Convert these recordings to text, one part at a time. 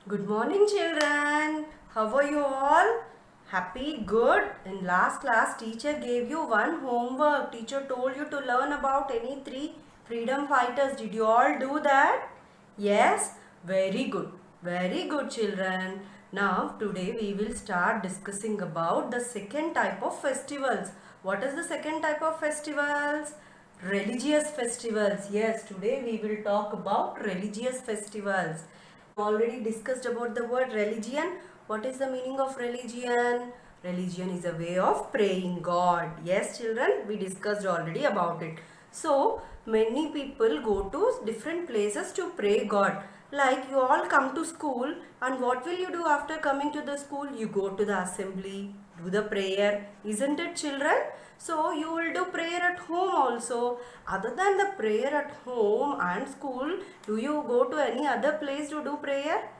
Good morning, children. How are you all? Happy? Good. In last class, teacher gave you one homework. Teacher told you to learn about any three freedom fighters. Did you all do that? Yes? Very good. Very good, children. Now, today we will start discussing about the second type of festivals. What is the second type of festivals? Religious festivals. Yes, today we will talk about religious festivals. Already discussed about the word religion. What is the meaning of religion? Religion is a way of praying God. Yes, children, we discussed already about it. So, many people go to different places to pray God. Like you all come to school, and what will you do after coming to the school? You go to the assembly, do the prayer, isn't it, children? So you will do prayer at home also. Other than the prayer at home and school, do you go to any other place to do prayer?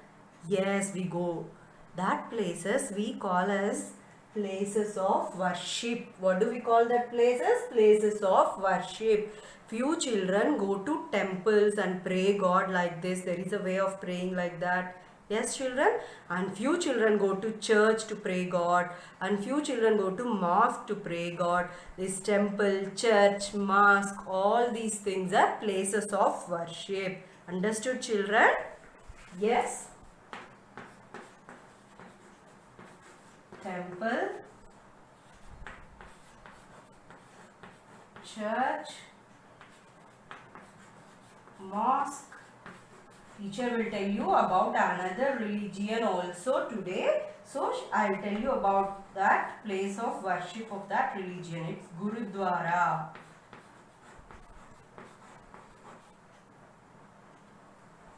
Yes, we go. That places we call as places of worship. What do we call that places? Places of worship. Few children go to temples and pray God like this. There is a way of praying like that. Yes, children. And few children go to church to pray God. And few children go to mosque to pray God. This temple, church, mosque, all these things are places of worship. Understood, children? Yes. Temple, church, mosque. Teacher will tell you about another religion also today. So I will tell you about that place of worship of that religion. It's Gurudwara.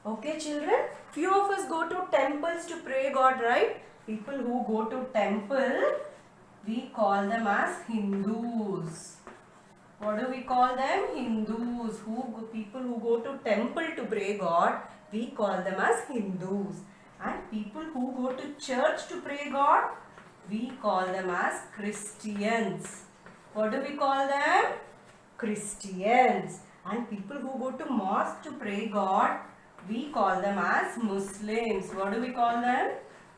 Okay, children. Few of us go to temples to pray God, right? People who go to temple, we call them as Hindus. What do we call them? Hindus. People who go to temple to pray God, we call them as Hindus. And people who go to church to pray God, we call them as Christians. What do we call them? Christians. And people who go to mosque to pray God, we call them as Muslims. What do we call them?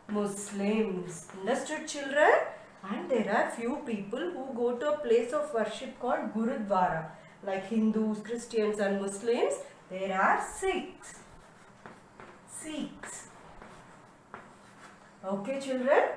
Muslims. Understood, children? And there are few people who go to a place of worship called Gurudwara. Like Hindus, Christians and Muslims, there are Sikhs. Sikhs. Okay, children?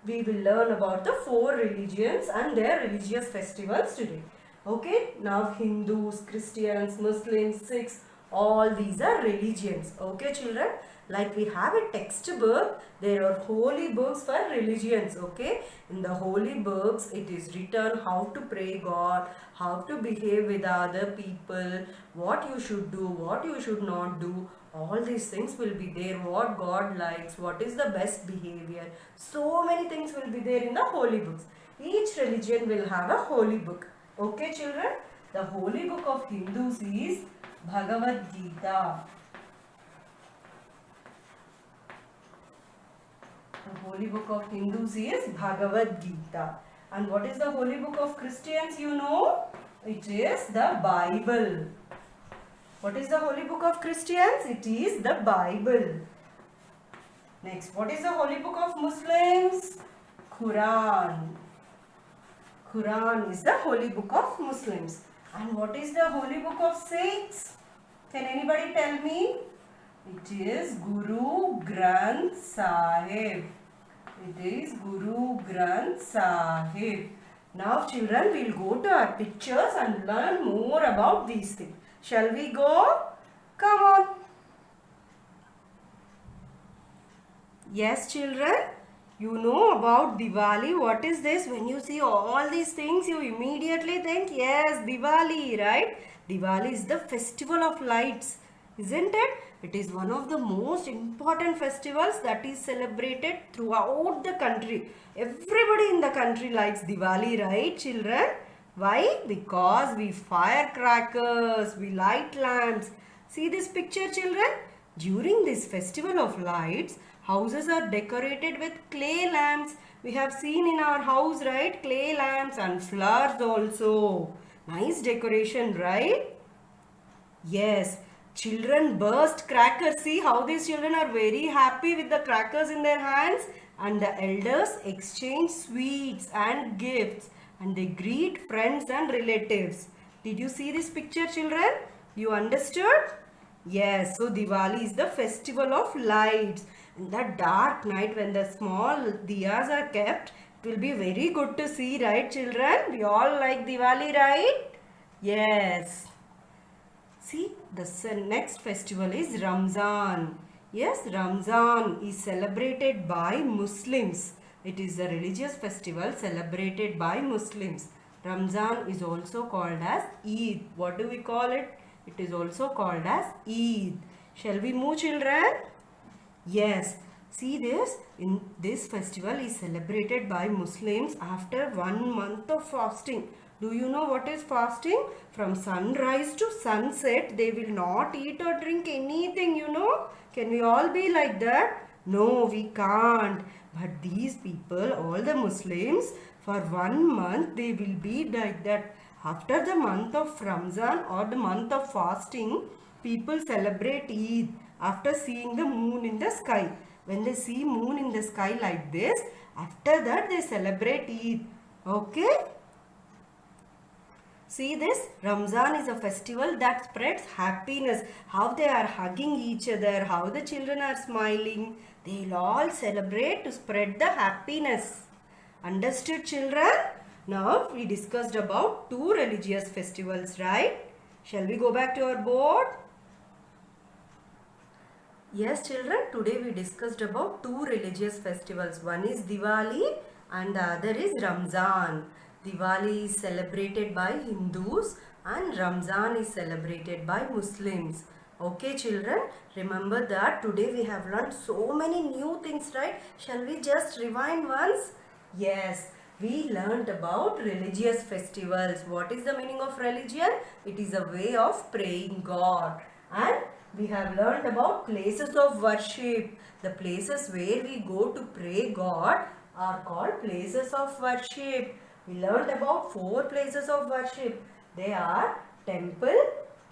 We will learn about the four religions and their religious festivals today. Okay, now Hindus, Christians, Muslims, Sikhs, all these are religions. Okay, children? Like we have a textbook, there are holy books for religions. Okay, in the holy books it is written how to pray God, how to behave with other people, what you should do, what you should not do. All these things will be there. What God likes, what is the best behavior. So many things will be there in the holy books. Each religion will have a holy book. Okay, children? The holy book of Hindus is Bhagavad Gita. The holy book of Hindus is Bhagavad Gita. And what is the holy book of Christians, you know? It is the Bible. What is the holy book of Christians? It is the Bible. Next, what is the holy book of Muslims? Quran. Quran is the holy book of Muslims. And what is the holy book of Sikhs? Can anybody tell me? It is Guru Granth Sahib. It is Guru Granth Sahib. Now children, we will go to our pictures and learn more about these things. Shall we go? Come on. Yes, children. You know about Diwali. What is this? When you see all these things, you immediately think, yes, Diwali, right? Diwali is the festival of lights, isn't it? It is one of the most important festivals that is celebrated throughout the country. Everybody in the country likes Diwali, right, children? Why? Because we fire crackers, we light lamps. See this picture, children? During this festival of lights, houses are decorated with clay lamps. We have seen in our house, right? Clay lamps and flowers also. Nice decoration, right? Yes. Children burst crackers. See how these children are very happy with the crackers in their hands. And the elders exchange sweets and gifts. And they greet friends and relatives. Did you see this picture, children? You understood? Yes, so Diwali is the festival of lights. In the dark night when the small diyas are kept, it will be very good to see, right children? We all like Diwali, right? Yes. See, the next festival is Ramzan. Yes, Ramzan is celebrated by Muslims. It is a religious festival celebrated by Muslims. Ramzan is also called as Eid. What do we call it? It is also called as Eid. Shall we move, children? Yes. See this? In this festival is celebrated by Muslims after 1 month of fasting. Do you know what is fasting? From sunrise to sunset, they will not eat or drink anything, you know. Can we all be like that? No, we can't. But these people, all the Muslims, for 1 month, they will be like that. After the month of Ramzan or the month of fasting, people celebrate Eid after seeing the moon in the sky. When they see moon in the sky like this, after that they celebrate Eid. Okay? See this? Ramzan is a festival that spreads happiness. How they are hugging each other, how the children are smiling. They will all celebrate to spread the happiness. Understood, children? Now we discussed about 2 religious festivals, right? Shall we go back to our board? Yes, children, today we discussed about 2 religious festivals. One is Diwali and the other is Ramzan. Diwali is celebrated by Hindus and Ramzan is celebrated by Muslims. Okay, children, remember that today we have learned so many new things, right? Shall we just rewind once? Yes, we learned about religious festivals. What is the meaning of religion? It is a way of praying God. And we have learned about places of worship. The places where we go to pray God are called places of worship. We learned about 4 places of worship. They are temple,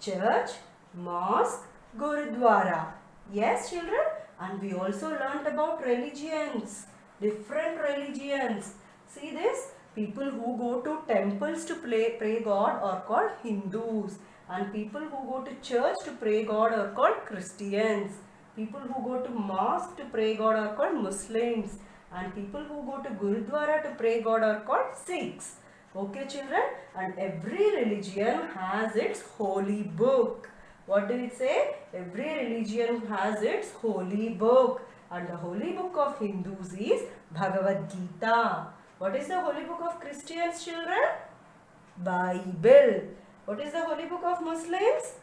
church, mosque, gurudwara. Yes, children? And we also learned about religions. Different religions. See this? People who go to temples to pray God are called Hindus. And people who go to church to pray God are called Christians. People who go to mosque to pray God are called Muslims. And people who go to Gurudwara to pray God are called Sikhs. Okay, children? And every religion has its holy book. What do we say? Every religion has its holy book. And the holy book of Hindus is Bhagavad Gita. What is the holy book of Christians, children? Bible. What is the holy book of Muslims?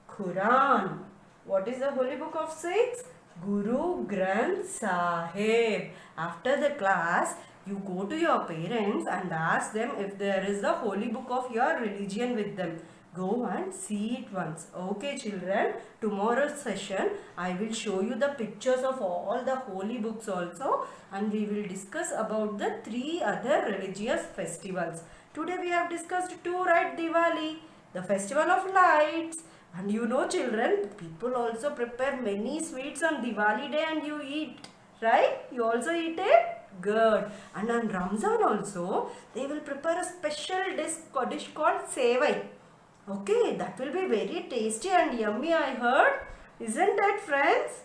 Quran. What is the holy book of Sikhs? Guru Granth Sahib. After the class, you go to your parents and ask them if there is the holy book of your religion with them. Go and see it once. Okay, children. Tomorrow's session, I will show you the pictures of all the holy books also. And we will discuss about the 3 other religious festivals. Today we have discussed 2, right? Diwali, the festival of lights. And you know, children, people also prepare many sweets on Diwali day and you eat, right? You also eat it? Good. And on Ramzan also, they will prepare a special dish called sevai. Okay, that will be very tasty and yummy, I heard. Isn't that, friends?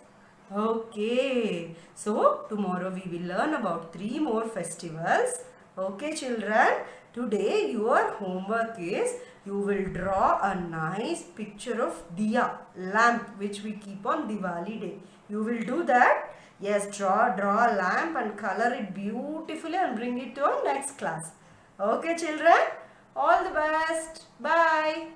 Okay. So, tomorrow we will learn about 3 more festivals. Okay, children. Today your homework is you will draw a nice picture of diya, lamp, which we keep on Diwali day. You will do that? Yes, draw a lamp and color it beautifully and bring it to our next class. Okay, children? All the best. Bye.